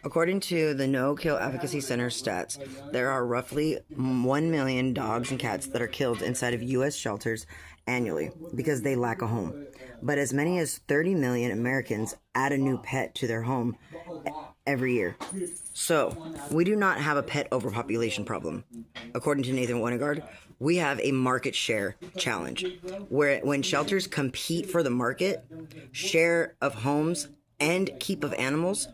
According to the No Kill Advocacy Center stats, there are roughly 1 million dogs and cats that are killed inside of U.S. shelters annually because they lack a home. But as many as 30 million Americans add a new pet to their home every year. So, we do not have a pet overpopulation problem. According to Nathan Winograd, we have a market share challenge, where when shelters compete for the market share of homes and keep of animals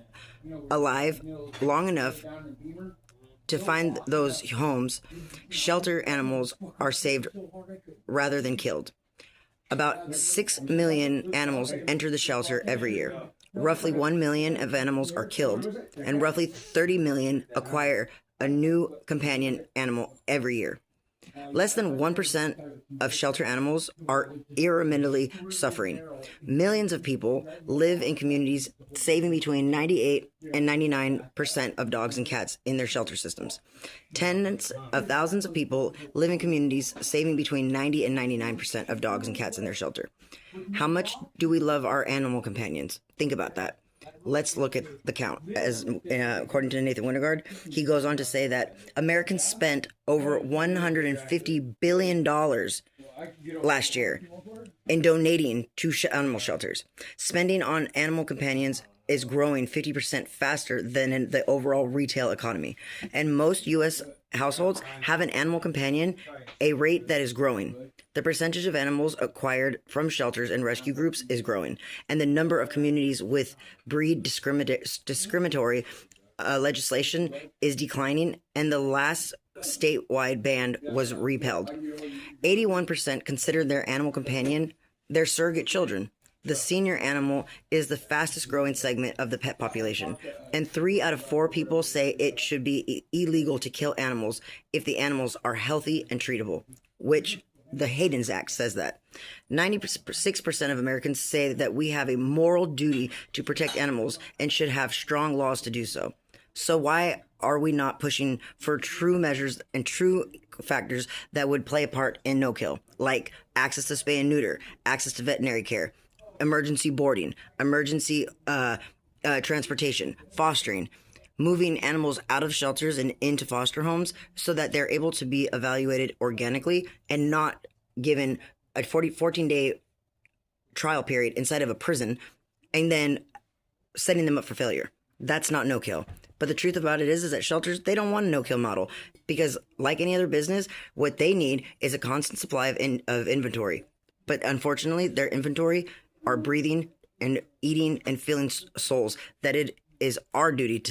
alive long enough to find those homes, shelter animals are saved rather than killed. About 6 million animals enter the shelter every year. Roughly 1 million of animals are killed, and roughly 30 million acquire a new companion animal every year. Less than 1% of shelter animals are irremediably suffering. Millions of people live in communities saving between 98 and 99% of dogs and cats in their shelter systems. Tens of thousands of people live in communities saving between 90 and 99% of dogs and cats in their shelter. How much do we love our animal companions? Think about that. Let's look at the count. As according to Nathan Winograd, he goes on to say that Americans spent over $150 billion last year in donating to animal shelters. Spending on animal companions is growing 50% faster than in the overall retail economy. And most U.S. households have an animal companion, a rate that is growing. The percentage of animals acquired from shelters and rescue groups is growing, and the number of communities with breed discriminatory legislation is declining, and the last statewide ban was repealed. 81% consider their animal companion their surrogate children. The senior animal is the fastest growing segment of the pet population, and 3 out of 4 people say it should be illegal to kill animals if the animals are healthy and treatable, which the Hayden's Act says that. 96% of Americans say that we have a moral duty to protect animals and should have strong laws to do so. So why are we not pushing for true measures and true factors that would play a part in no-kill, like access to spay and neuter, access to veterinary care, emergency boarding, emergency transportation, fostering, moving animals out of shelters and into foster homes so that they're able to be evaluated organically and not given a 14-day trial period inside of a prison and then setting them up for failure. That's not no-kill. But the truth about it is that shelters, they don't want a no-kill model because like any other business, what they need is a constant supply of inventory. But unfortunately, their inventory are breathing and eating and feeling souls that it is our duty to